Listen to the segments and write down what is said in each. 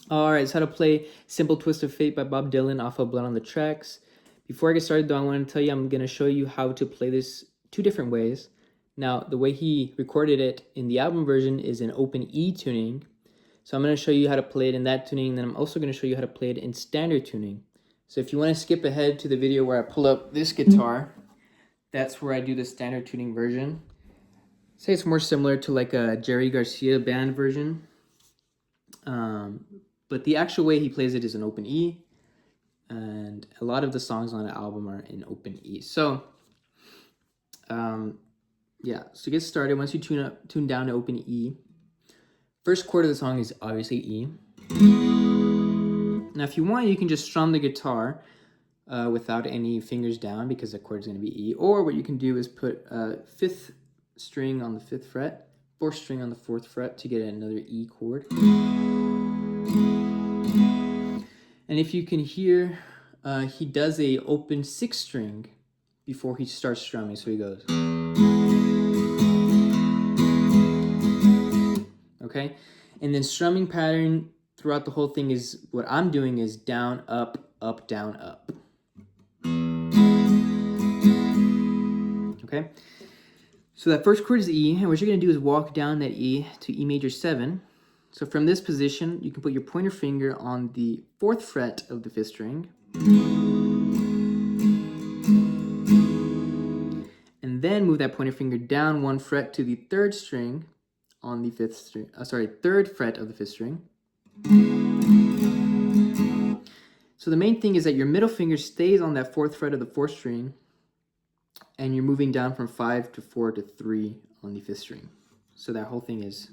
Alright, so how to play Simple Twist of Fate by Bob Dylan off of Blood on the Tracks. Before I get started though, I want to tell you I'm going to show you how to play this two different ways. Now, the way he recorded it in the album version is in open E tuning. So I'm going to show you how to play it in that tuning, and then I'm also going to show you how to play it in standard tuning. So if you want to skip ahead to the video where I pull up this guitar, that's where I do the standard tuning version. Say it's more similar to like a Jerry Garcia band version. But the actual way he plays it is in open E, and a lot of the songs on the album are in open E. So, yeah, so to get started, once you tune down to open E, first chord of the song is obviously E. Now, if you want, you can just strum the guitar without any fingers down because the chord is going to be E. Or what you can do is put 5th string on the 5th fret, 4th string on the 4th fret to get another E chord. And if you can hear, he does a open 6th string before he starts strumming. So he goes. Okay? And then strumming pattern throughout the whole thing is, what I'm doing is down, up, up, down, up. Okay? So that first chord is E, and what you're going to do is walk down that E to E major 7. So from this position, you can put your pointer finger on the 4th fret of the 5th string. And then move that pointer finger down 1 fret to the 3rd string on the 5th string. 3rd fret of the 5th string. So the main thing is that your middle finger stays on that 4th fret of the 4th string, and you're moving down from 5 to 4 to 3 on the 5th string. So that whole thing is.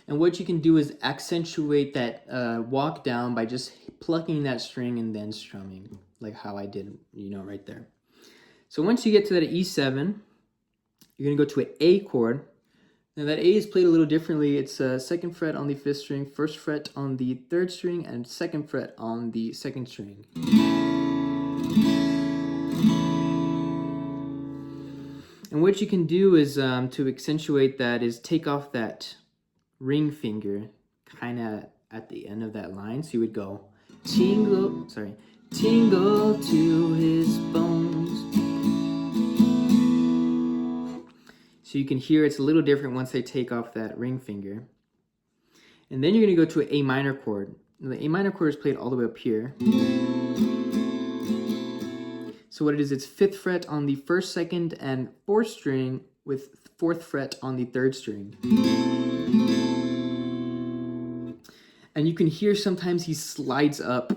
And what you can do is accentuate that walk down by just plucking that string and then strumming, like how I did, right there. So once you get to that E7, you're going to go to an A chord. Now that A is played a little differently. It's 2nd fret on the 5th string, 1st fret on the 3rd string, and 2nd fret on the 2nd string. And what you can do is, to accentuate that, is take off that ring finger kind of at the end of that line. So you would go tingle to his bones. So you can hear it's a little different once they take off that ring finger. And then you're going to go to an A minor chord. Now, the A minor chord is played all the way up here. So what it is, it's 5th fret on the 1st, 2nd, and 4th string with 4th fret on the 3rd string. And you can hear sometimes he slides up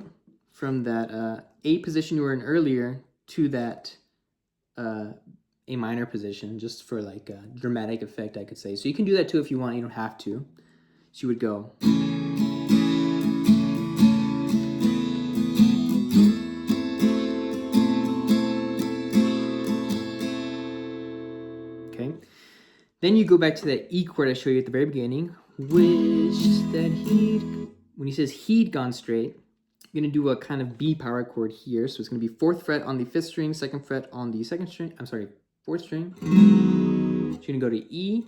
from that A position you were in earlier to that A minor position, just for like a dramatic effect, I could say. So you can do that too if you want, you don't have to. So you would go. Okay. Then you go back to that E chord I showed you at the very beginning. Wished that when he says he'd gone straight, you're going to do a kind of B power chord here. So it's going to be 4th fret on the 5th string, 2nd fret on the 2nd string. 4th string. So you're going to go to E,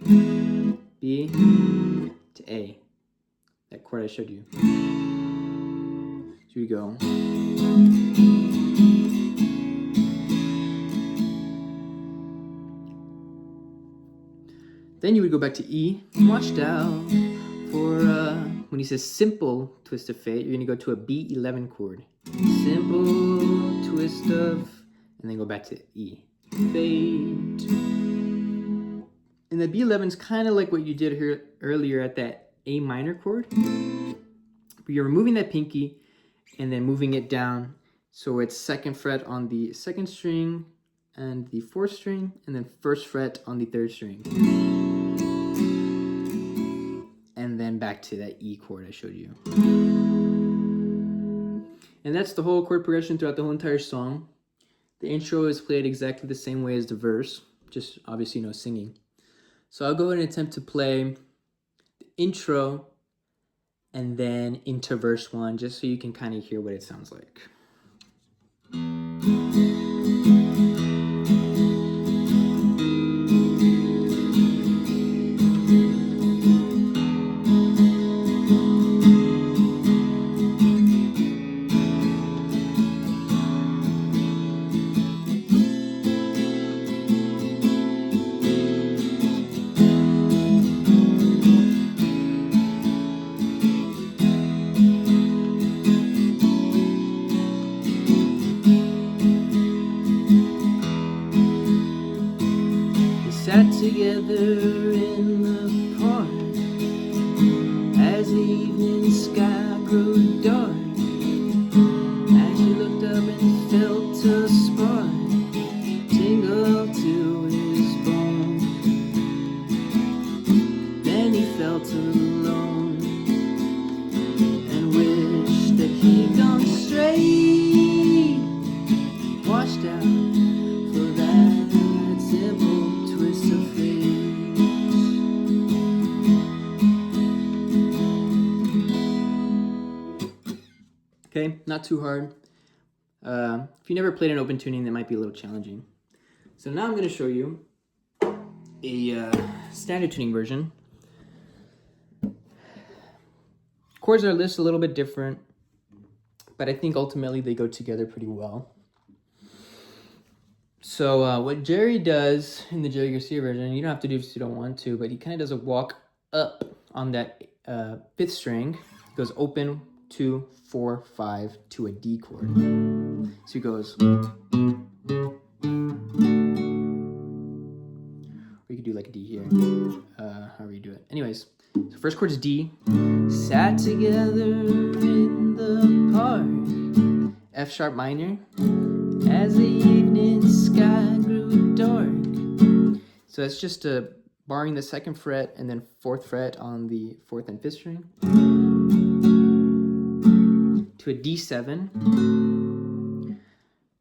B, to A. That chord I showed you. So you go. Then you would go back to E. Watched out for, when he says simple twist of fate, you're going to go to a B11 chord. Simple twist of, and then go back to E. Fate. And the B11 is kind of like what you did here earlier at that A minor chord. But you're removing that pinky and then moving it down. So it's 2nd fret on the 2nd string and the 4th string, and then 1st fret on the 3rd string. And then back to that E chord I showed you. And that's the whole chord progression throughout the whole entire song. The intro is played exactly the same way as the verse, just obviously no singing. So I'll go ahead and attempt to play the intro and then into verse 1, just so you can kind of hear what it sounds like. together in the park as the evening sky grew dark. As she looked up and felt a spark tingle to his bones. Then he felt alone and wished that he'd gone straight, washed out for that simple twist of fate. Okay, not too hard. If you never played an open tuning, that might be a little challenging. So now I'm going to show you a standard tuning version. Chords are listed a little bit different, but I think ultimately they go together pretty well. So what Jerry does in the Jerry Garcia version, you don't have to do if you don't want to, but he kind of does a walk up on that 5th string. He goes open, 2, 4, 5 to a D chord. So he goes, or you could do like a D here, however you do it. Anyways, so first chord is D. Sat together in the park, F sharp minor, as the evening sky grew dark. So that's just barring the 2nd fret and then 4th fret on the 4th and 5th string to a D7.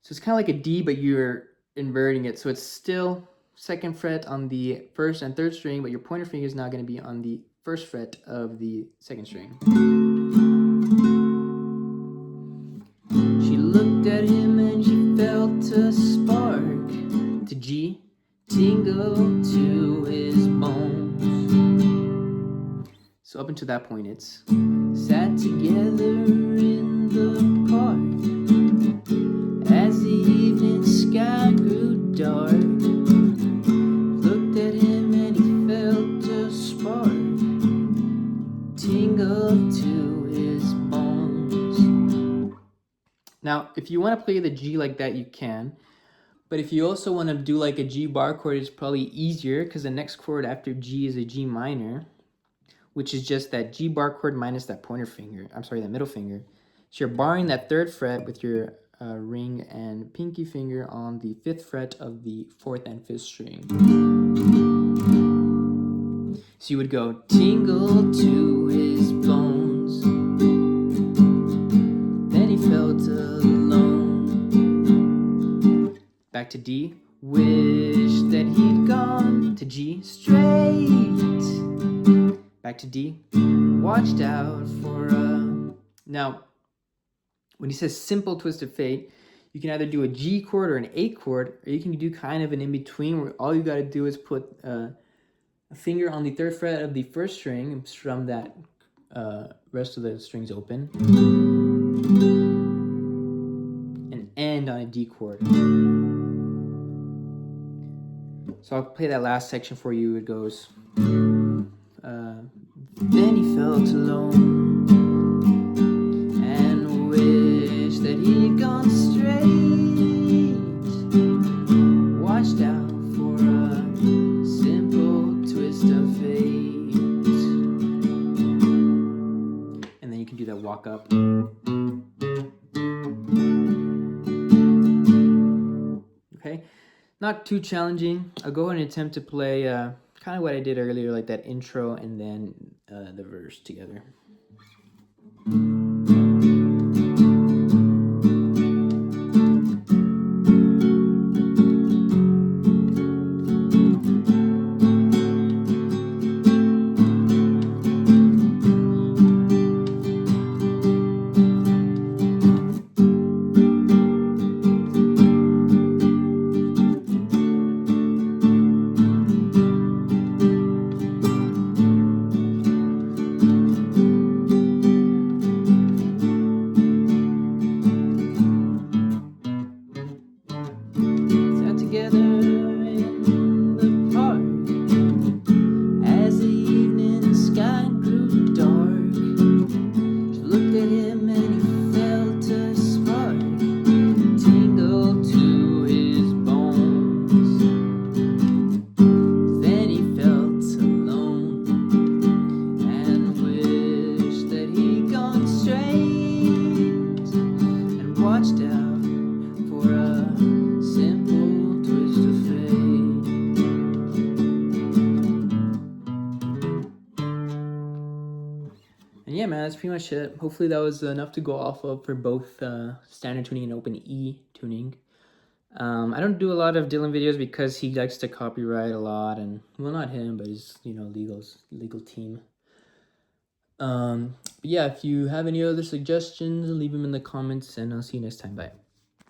So it's kind of like a D, but you're inverting it. So it's still 2nd fret on the 1st and 3rd string, but your pointer finger is now going to be on the 1st fret of the 2nd string. She looked at him and she felt a spark to G, tingle to his bones. So up until that point, it's sat together in the park as the evening sky grew dark. Looked at him and he felt a spark tingle to his bones. Now, if you want to play the G like that, you can. But if you also want to do like a G bar chord, it's probably easier because the next chord after G is a G minor, which is just that G bar chord minus that pointer finger. I'm sorry, that middle finger. So you're barring that 3rd fret with your ring and pinky finger on the 5th fret of the 4th and 5th string. So you would go tingle to his bones. Then he felt alone. Back to D. Wish that he'd gone to G straight. Back to D. Watched out for Now, when he says simple twist of fate, you can either do a G chord or an A chord, or you can do kind of an in-between where all you got to do is put a finger on the 3rd fret of the 1st string and strum that rest of the strings open, and end on a D chord. So I'll play that last section for you. It goes, then he felt alone and wished that he'd gone straight, watched out for a simple twist of fate. And then you can do that walk up. Okay, not too challenging. I'll go ahead and attempt to play kind of what I did earlier, like that intro and then the verse together. watched out for a simple twist of fate. And yeah, man, that's pretty much it. Hopefully that was enough to go off of for both standard tuning and open E tuning. I don't do a lot of Dylan videos because he likes to copyright a lot, and well, not him, but his legal team. But yeah, if you have any other suggestions, leave them in the comments, and I'll see you next time. Bye.